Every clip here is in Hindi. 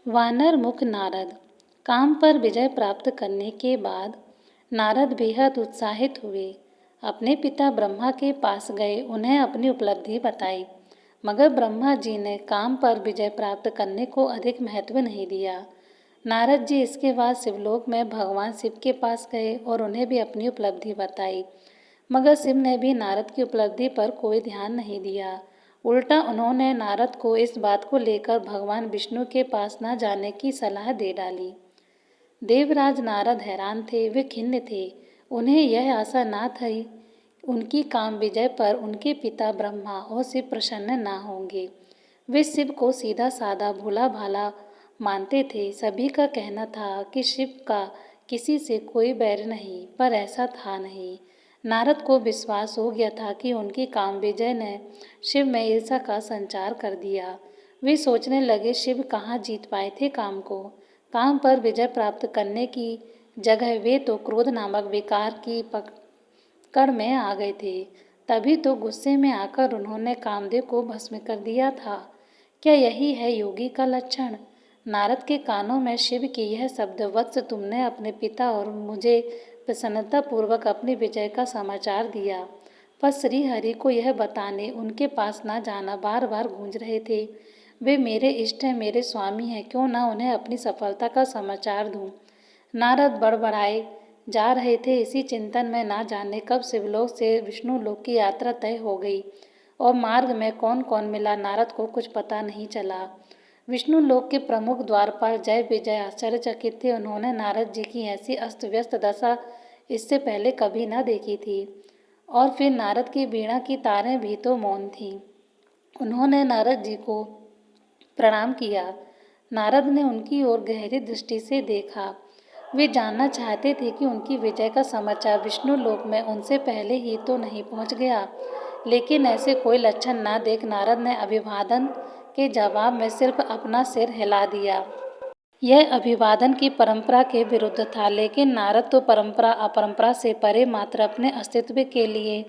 वानर मुख नारद। काम पर विजय प्राप्त करने के बाद नारद बेहद उत्साहित हुए। अपने पिता ब्रह्मा के पास गए, उन्हें अपनी उपलब्धि बताई। मगर ब्रह्मा जी ने काम पर विजय प्राप्त करने को अधिक महत्व नहीं दिया। नारद जी इसके बाद शिवलोक में भगवान शिव के पास गए और उन्हें भी अपनी उपलब्धि बताई। मगर शिव ने भी नारद की उपलब्धि पर कोई ध्यान नहीं दिया। उल्टा उन्होंने नारद को इस बात को लेकर भगवान विष्णु के पास न जाने की सलाह दे डाली। देवराज नारद हैरान थे, वे खिन्न थे। उन्हें यह आशा न थी उनकी काम विजय पर उनके पिता ब्रह्मा और शिव प्रसन्न न होंगे। वे शिव को सीधा साधा भोला भाला मानते थे। सभी का कहना था कि शिव का किसी से कोई बैर नहीं, पर ऐसा था नहीं। नारद को विश्वास हो गया था कि उनकी काम विजय ने शिव में ईर्ष्या का संचार कर दिया। वे सोचने लगे, शिव कहाँ जीत पाए थे काम को। काम पर विजय प्राप्त करने की जगह वे तो क्रोध नामक विकार की पकड़ में आ गए थे। तभी तो गुस्से में आकर उन्होंने कामदेव को भस्म कर दिया था। क्या यही है योगी का लक्षण? नारद के कानों में शिव की यह शब्द, वत्स तुमने अपने पिता और मुझे प्रसन्नतापूर्वक अपनी विजय का समाचार दिया, पर श्री हरि को यह बताने उनके पास न जाना बार बार गूंज रहे थे। वे मेरे इष्ट हैं, मेरे स्वामी हैं, क्यों न उन्हें अपनी सफलता का समाचार दूं। नारद बड़बड़ाए जा रहे थे। इसी चिंतन में ना जाने कब शिवलोक से विष्णु लोक की यात्रा तय हो गई और मार्ग में कौन कौन मिला, नारद को कुछ पता नहीं चला। विष्णु लोक के प्रमुख द्वारपाल जय विजय आश्चर्यचकित थे। उन्होंने नारद जी की ऐसी अस्त व्यस्त दशा इससे पहले कभी न देखी थी। और फिर नारद की वीणा की तारें भी तो मौन थीं। उन्होंने नारद जी को प्रणाम किया। नारद ने उनकी ओर गहरी दृष्टि से देखा। वे जानना चाहते थे कि उनकी विजय का समाचार विष्णु लोक में उनसे पहले ही तो नहीं पहुंच गया। लेकिन ऐसे कोई लक्षण न देख नारद ने अभिवादन के जवाब में सिर्फ अपना सिर हिला दिया। यह अभिवादन की परंपरा के विरुद्ध था, लेकिन नारद तो परंपरा अपरंपरा से परे मात्र अपने अस्तित्व के लिए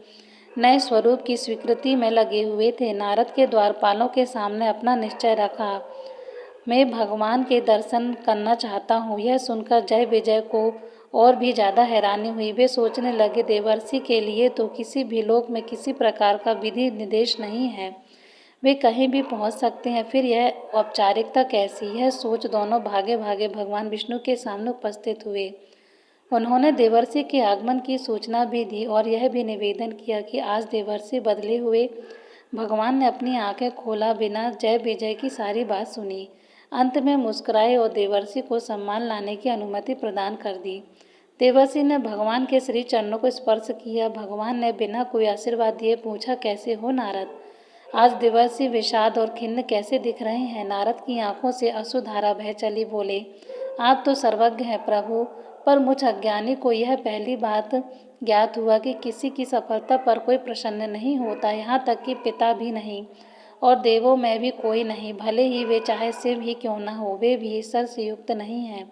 नए स्वरूप की स्वीकृति में लगे हुए थे। नारद के द्वारपालों के सामने अपना निश्चय रखा। मैं भगवान के दर्शन करना चाहता हूँ। यह सुनकर जय विजय को और भी ज्यादा हैरानी हुई। वे सोचने लगे, देवर्षि के लिए तो किसी भी लोक में किसी प्रकार का विधि निर्देश नहीं है, वे कहीं भी पहुंच सकते हैं, फिर यह औपचारिकता कैसी? यह सोच दोनों भागे भागे भगवान विष्णु के सामने उपस्थित हुए। उन्होंने देवर्षि के आगमन की सूचना भी दी और यह भी निवेदन किया कि आज देवर्षि बदले हुए। भगवान ने अपनी आंखें खोला बिना जय विजय की सारी बात सुनी। अंत में मुस्कुराए और देवर्षि को सम्मान लाने की अनुमति प्रदान कर दी। देवर्षि ने भगवान के श्री चरणों को स्पर्श किया। भगवान ने बिना कोई आशीर्वाद दिए पूछा, कैसे हो नारद? आज देवर्षि विषाद और खिन्न कैसे दिख रहे हैं? नारद की आंखों से अश्रुधारा बह चली। बोले, आप तो सर्वज्ञ हैं प्रभु, पर मुझ अज्ञानी को यह पहली बात ज्ञात हुआ कि किसी की सफलता पर कोई प्रसन्न नहीं होता, यहाँ तक कि पिता भी नहीं और देवों में भी कोई नहीं, भले ही वे चाहे शिव ही क्यों न हो, वे भी ईश्वर से युक्त नहीं हैं।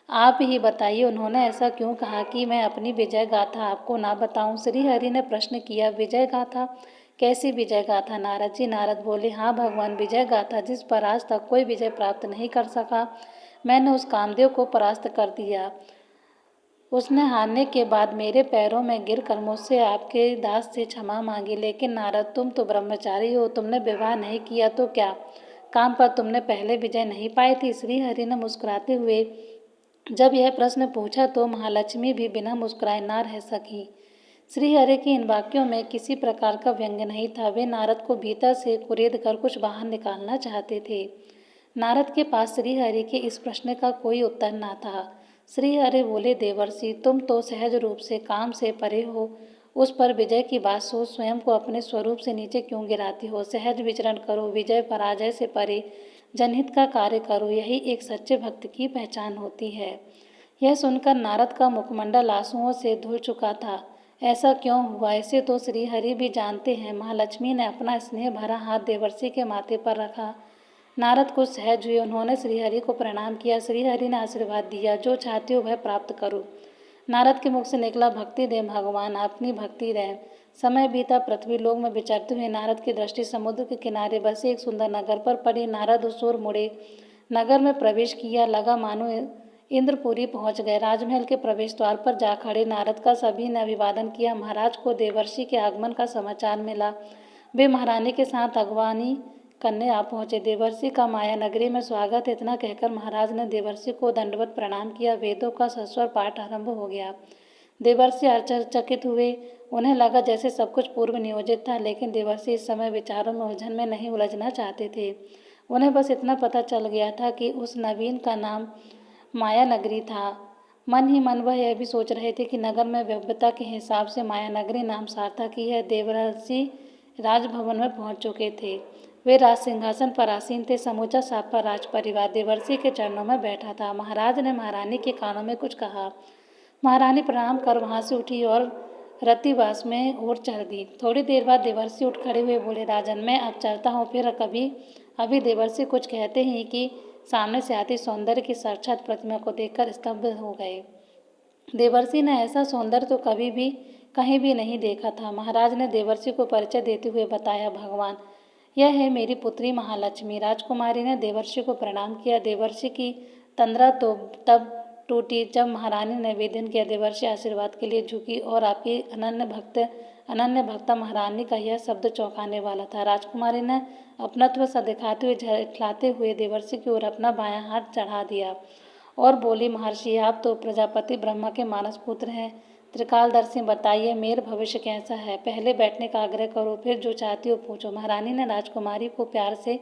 आप ही बताइए, उन्होंने ऐसा क्यों कहा कि मैं अपनी विजय गाथा आपको ना बताऊं? श्री हरि ने प्रश्न किया, विजय गाथा? कैसी विजय गाथा नारद जी? नारद बोले, हाँ भगवान, विजय गाथा जिस पर आज तक कोई विजय प्राप्त नहीं कर सका। मैंने उस कामदेव को परास्त कर दिया। उसने हारने के बाद मेरे पैरों में गिरकर मुझसे आपके दास से क्षमा मांगी। लेकिन नारद, तुम तो ब्रह्मचारी हो, तुमने विवाह नहीं किया तो क्या काम पर तुमने पहले विजय नहीं पाई थी? श्री हरि ने मुस्कुराते हुए जब यह प्रश्न पूछा तो महालक्ष्मी भी बिना मुस्कुराए ना रह सकी। श्री हरि के इन वाक्यों में किसी प्रकार का व्यंग्य नहीं था। वे नारद को भीतर से कुरेद कर कुछ बाहर निकालना चाहते थे। नारद के पास श्री हरि के इस प्रश्न का कोई उत्तर न था। श्री हरि बोले, देवर्षि, तुम तो सहज रूप से काम से परे हो, उस पर विजय की बात सोच स्वयं को अपने स्वरूप से नीचे क्यों गिराती हो? सहज विचरण करो, विजय पराजय से परे जनहित का कार्य करो, यही एक सच्चे भक्त की पहचान होती है। यह सुनकर नारद का मुखमंडल आंसुओं से धुल चुका था। ऐसा क्यों हुआ? इसे तो श्री हरि भी जानते हैं। महालक्ष्मी ने अपना स्नेह भरा हाथ देवर्षि के माथे पर रखा। नारद कुछ सहज हुए। उन्होंने श्रीहरि को प्रणाम किया। श्रीहरि ने आशीर्वाद दिया, जो चाहते हो वह प्राप्त करो। नारद के मुख से निकला, भक्ति दे भगवान, अपनी भक्ति दे। समय बीता। पृथ्वी लोक में विचरते हुए नारद की दृष्टि समुद्र के किनारे बसे एक सुंदर नगर पर पड़ी। नारद उस ओर मुड़े। नगर में प्रवेश किया, लगा मानो इंद्रपुरी पहुंच गए। राजमहल के प्रवेश द्वार पर जा खड़े नारद का सभी ने अभिवादन किया। महाराज को देवर्षि के आगमन का समाचार मिला। वे महारानी के साथ अगवानी करने आ पहुंचे। देवर्षि का माया नगरी में स्वागत, इतना कहकर महाराज ने देवर्षि को दंडवत प्रणाम किया। वेदों का सस्वर पाठ आरंभ हो गया। देवर्षि आश्चर्यचकित हुए। उन्हें लगा जैसे सब कुछ पूर्व नियोजित था, लेकिन देवर्षि इस समय विचारों में उलझन में नहीं उलझना चाहते थे। उन्हें बस इतना पता चल गया था कि उस नवीन का नाम माया नगरी था। मन ही मन वह यह भी सोच रहे थे कि नगर में भव्यता के हिसाब से माया नगरी नाम सार्थक ही है। देवर्षि राजभवन में पहुंच चुके थे। वे राज सिंहासन पर आसीन थे। समूचा सापा राज परिवार देवर्षि के चरणों में बैठा था। महाराज ने महारानी के कानों में कुछ कहा। महारानी प्रणाम कर वहां से उठी और रतिवास में ओर चल दी। थोड़ी देर बाद देवर्षि उठ खड़े हुए बोले, राजन मैं अब चलता हूँ, फिर कभी। अभी देवर्षि कुछ कहते ही कि सामने से आती सौंदर्य की साक्षात प्रतिमा को देखकर स्तब्ध हो गए। देवर्षि ने ऐसा सौंदर्य तो कभी भी कहीं भी नहीं देखा था। महाराज ने देवर्षि को परिचय देते हुए बताया, भगवान, यह है मेरी पुत्री महालक्ष्मी। राजकुमारी ने देवर्षि को प्रणाम किया। देवर्षि की तंद्रा तो तब टूटी जब महारानी ने निवेदन किया। देवर्षि आशीर्वाद के लिए झुकी और आपकी अनन्य भक्ता महारानी का यह शब्द चौंकाने वाला था। राजकुमारी ने अपनत्व सा दिखाते हुए झठलाते हुए देवर्षि की ओर अपना बायां हाथ चढ़ा दिया और बोली, महर्षि आप तो प्रजापति ब्रह्मा के मानस पुत्र हैं, त्रिकालदर्शी, बताइए मेरा भविष्य कैसा है। पहले बैठने का आग्रह करो, फिर जो चाहती हो पूछो। महारानी ने राजकुमारी को प्यार से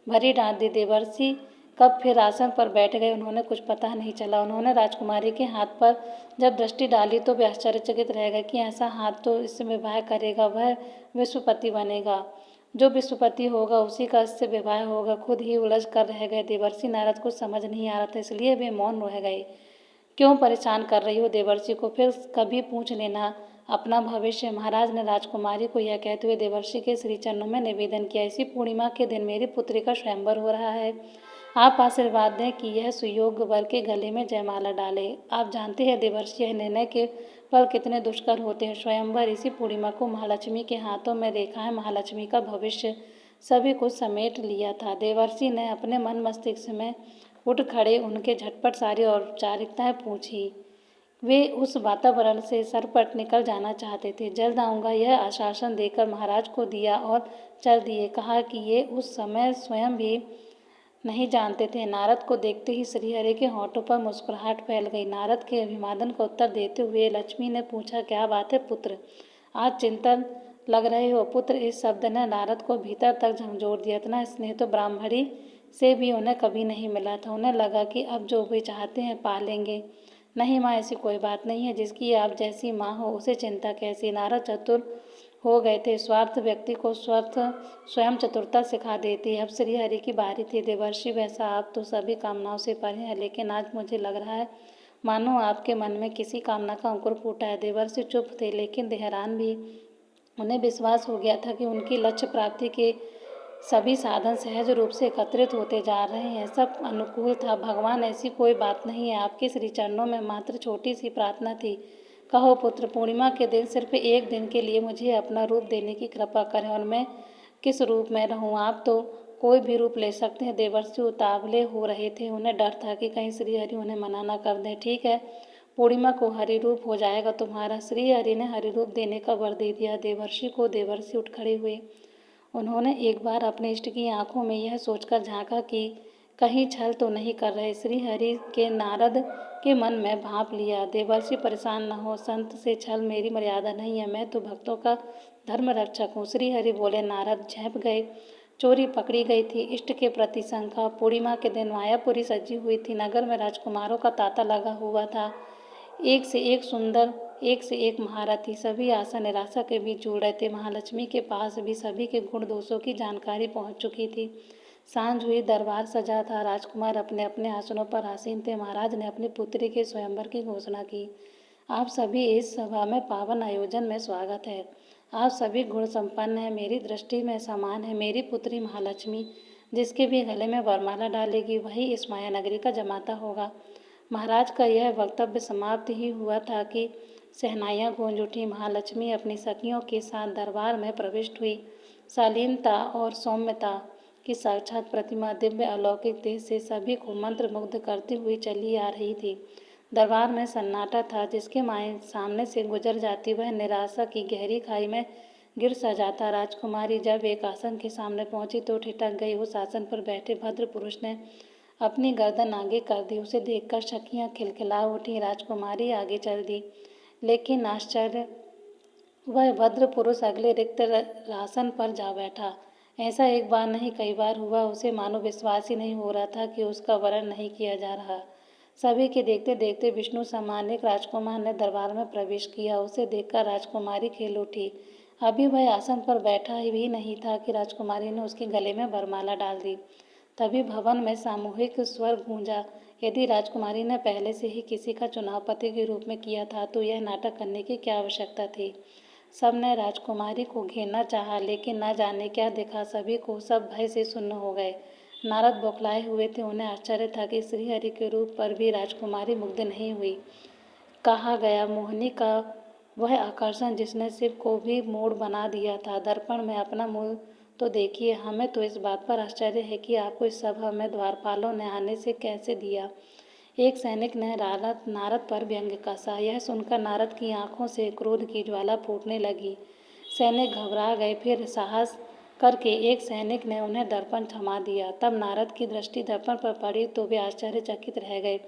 भरी डांट दी। देवर्षि कब फिर आसन पर बैठ गए, उन्होंने कुछ पता नहीं चला। उन्होंने राजकुमारी के हाथ पर जब दृष्टि डाली तो वे आश्चर्यचकित रह गए कि ऐसा हाथ तो इससे विवाह करेगा, वह विश्वपति बनेगा। जो विश्वपति होगा उसी का इससे विवाह होगा। खुद ही उलझ कर रह गए। देवर्षि नारद को समझ नहीं आ रहा था, इसलिए वे मौन रह गए। क्यों परेशान कर रही हो देवर्षि को, फिर कभी पूछ लेना अपना भविष्य। महाराज ने राजकुमारी को यह कहते हुए देवर्षि के श्री चरणों में निवेदन किया, इसी पूर्णिमा के दिन मेरी पुत्री का स्वयंवर हो रहा है। आप आशीर्वाद दें कि यह सुयोग्य वर के गले में जयमाला डाले। आप जानते हैं देवर्षि, यह निर्णय के फल कितने दुष्कर होते हैं। स्वयंवर इसी पूर्णिमा को महालक्ष्मी के हाथों में रेखा है। महालक्ष्मी का भविष्य सभी कुछ समेट लिया था। देवर्षि ने अपने मन मस्तिष्क में उठ खड़े उनके झटपट सारी औपचारिकताएं पूछी। वे उस वातावरण से सरपट निकल जाना चाहते थे। जल्द आऊँगा यह आश्वासन देकर महाराज को दिया और चल दिए। कहा कि ये उस समय स्वयं भी नहीं जानते थे। नारद को देखते ही श्रीहरि के होठों पर मुस्कुराहट फैल गई। नारद के अभिवादन का उत्तर देते हुए लक्ष्मी ने पूछा, क्या बात है पुत्र, आज चिंतन लग रहे हो। पुत्र इस शब्द ने नारद को भीतर तक झंझोर दिया। इतना स्नेह तो ब्राह्मणी से भी उन्हें कभी नहीं मिला था। उन्हें लगा कि अब जो वे चाहते हैं पा लेंगे। नहीं माँ, ऐसी कोई बात नहीं है। जिसकी आप जैसी माँ हो उसे चिंता कैसी। नारद चतुर हो गए थे। स्वार्थ व्यक्ति को स्वयं चतुरता सिखा देती है। अब श्रीहरि की बारी थी। देवर्षि वैसा आप तो सभी कामनाओं से परे हैं, लेकिन आज मुझे लग रहा है मानो आपके मन में किसी कामना का अंकुर फूटा है। देवर्षि चुप थे, लेकिन हैरान भी। उन्हें विश्वास हो गया था कि उनकी लक्ष्य प्राप्ति के सभी साधन सहज रूप से एकत्रित होते जा रहे हैं। सब अनुकूल था। भगवान, ऐसी कोई बात नहीं है। आपके श्री चरणों में मात्र छोटी सी प्रार्थना थी। कहो पुत्र, पूर्णिमा के दिन सिर्फ एक दिन के लिए मुझे अपना रूप देने की कृपा करें और मैं किस रूप में रहूं। आप तो कोई भी रूप ले सकते हैं। देवर्षि उतावले हो रहे थे। उन्हें डर था कि कहीं श्रीहरि उन्हें मना न कर दें। ठीक है, पूर्णिमा को हरि रूप हो जाएगा तुम्हारा। श्रीहरि ने हरि रूप देने का वर दे दिया देवर्षि को। देवर्षि उठ खड़े हुए। उन्होंने एक बार अपने इष्ट की आंखों में यह सोचकर झांका कि कहीं छल तो नहीं कर रहे। श्रीहरि के नारद के मन में भांप लिया। देवर्षि परेशान न हो, संत से छल मेरी मर्यादा नहीं है। मैं तो भक्तों का धर्म रक्षक हूँ। श्रीहरि बोले। नारद झेप गए। चोरी पकड़ी गई थी। इष्ट के प्रति शंका। पूर्णिमा के दिन मायापुरी सजी हुई थी। नगर में राजकुमारों का तांता लगा हुआ था। एक से एक सुंदर, एक से एक महारथी। सभी आशा निराशा के बीच जुड़ रहे थे। महालक्ष्मी के पास भी सभी के गुण दोषों की जानकारी पहुंच चुकी थी। सांझ हुई, दरबार सजा था। राजकुमार अपने अपने आसनों पर आसीन थे। महाराज ने अपनी पुत्री के स्वयंवर की घोषणा की। आप सभी इस सभा में पावन आयोजन में स्वागत है। आप सभी गुण संपन्न हैं, मेरी दृष्टि में समान है। मेरी पुत्री महालक्ष्मी जिसके भी गले में वरमाला डालेगी वही इस माया नगरी का जमाता होगा। महाराज का यह वक्तव्य समाप्त ही हुआ था कि शहनाइयाँ गूंज उठी। महालक्ष्मी अपनी सखियों के साथ दरबार में प्रविष्ट हुई। शालीनता और सौम्यता कि साक्षात प्रतिमा दिव्य अलौकिक तेज से सभी को मंत्रमुग्ध करती हुई चली आ रही थी। दरबार में सन्नाटा था। जिसके माए सामने से गुजर जाती वह निराशा की गहरी खाई में गिर सा जाता। राजकुमारी जब एक आसन के सामने पहुंची तो ठिठक गई। उस आसन पर बैठे भद्र पुरुष ने अपनी गर्दन आगे कर दी। उसे देखकर सखियां खिलखिला उठी। राजकुमारी आगे चल दी, लेकिन आश्चर्य, वह भद्र पुरुष अगले रिक्त आसन पर जा बैठा। ऐसा एक बार नहीं कई बार हुआ। उसे मानो विश्वास ही नहीं हो रहा था कि उसका वरण नहीं किया जा रहा। सभी के देखते देखते विष्णु समान एक राजकुमार ने दरबार में प्रवेश किया। उसे देखकर राजकुमारी खेल उठी। अभी वह आसन पर बैठा भी नहीं था कि राजकुमारी ने उसके गले में वरमाला डाल दी। तभी भवन में सामूहिक स्वर गूंजा। यदि राजकुमारी ने पहले से ही किसी का चुनाव पति के रूप में किया था तो यह नाटक करने की क्या आवश्यकता थी। सबने राजकुमारी को घेरना चाहा, लेकिन न जाने क्या देखा, सभी को सब भय से सुन्न हो गए। नारद बौखलाए हुए थे। उन्हें आश्चर्य था कि श्रीहरि के रूप पर भी राजकुमारी मुग्ध नहीं हुई। कहा गया मोहिनी का वह आकर्षण जिसने शिव को भी मूढ़ बना दिया था। दर्पण में अपना मुंह तो देखिए। हमें तो इस बात पर आश्चर्य है कि आपको इस सभा में द्वारपालों ने आने से कैसे दिया। एक सैनिक ने नारद पर व्यंग्य कसा। यह सुनकर नारद की आंखों से क्रोध की ज्वाला फूटने लगी। सैनिक घबरा गए। फिर साहस करके एक सैनिक ने उन्हें दर्पण थमा दिया। तब नारद की दृष्टि दर्पण पर पड़ी तो वे आश्चर्यचकित रह गए।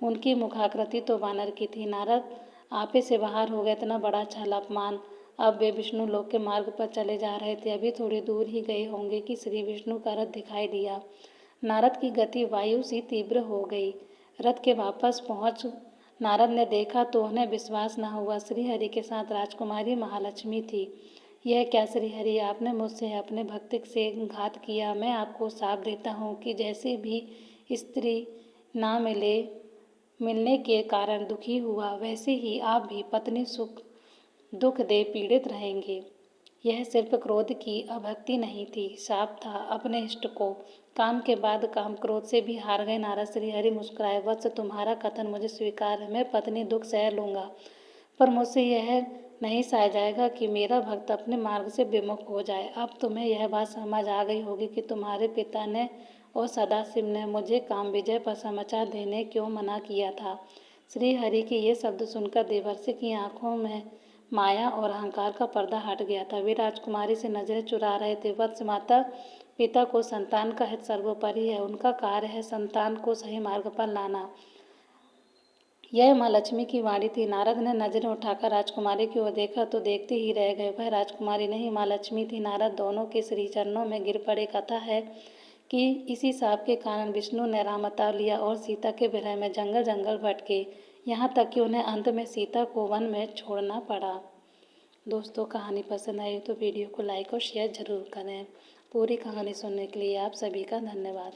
उनकी मुखाकृति तो वानर की थी। नारद आपे से बाहर हो गए। इतना बड़ा छल अपमान। अब वे विष्णु लोक के मार्ग पर चले जा रहे थे। अभी थोड़ी दूर ही गए होंगे कि श्री विष्णु का रथ दिखाई दिया। नारद की गति वायु सी तीव्र हो गई। रथ के वापस पहुंच नारद ने देखा तो उन्हें विश्वास न हुआ। श्रीहरि के साथ राजकुमारी महालक्ष्मी थी। यह क्या श्रीहरि, आपने मुझसे अपने भक्त से घात किया। मैं आपको शाप देता हूँ कि जैसे भी स्त्री ना मिलने के कारण दुखी हुआ, वैसे ही आप भी पत्नी सुख दुख दे पीड़ित रहेंगे। यह सिर्फ क्रोध की अभक्ति नहीं थी, शाप था अपने इष्ट को। काम के बाद काम, क्रोध से भी हार गए नारद। श्रीहरि मुस्कुराए। वत्स, तुम्हारा कथन मुझे स्वीकार है। मैं पत्नी दुख सह लूंगा, पर मुझसे यह नहीं सहा जाएगा कि मेरा भक्त अपने मार्ग से विमुख हो जाए। अब तुम्हें यह बात समझ आ गई होगी कि तुम्हारे पिता ने और सदाशिव ने मुझे काम विजय पर समाचार देने क्यों मना किया था। श्रीहरि के ये शब्द सुनकर देवर्षि की आंखों में माया और अहंकार का पर्दा हट गया था। वे राजकुमारी से नजरें चुरा रहे थे। वत्स, माता पिता को संतान का हित सर्वोपरि है। उनका कार्य है संतान को सही मार्ग पर लाना। यह माँ लक्ष्मी की वाणी थी। नारद ने नजरें उठाकर राजकुमारी की ओर देखा तो देखते ही रह गए। वह राजकुमारी नहीं, माँ लक्ष्मी थी। नारद दोनों के श्री चरणों में गिर पड़े। कथा है कि इसी शाप के कारण विष्णु ने राम अवतार लिया और सीता के विरह में जंगल जंगल भटके, यहाँ तक कि उन्हें अंत में सीता को वन में छोड़ना पड़ा। दोस्तों, कहानी पसंद आई तो वीडियो को लाइक और शेयर जरूर करें। पूरी कहानी सुनने के लिए आप सभी का धन्यवाद।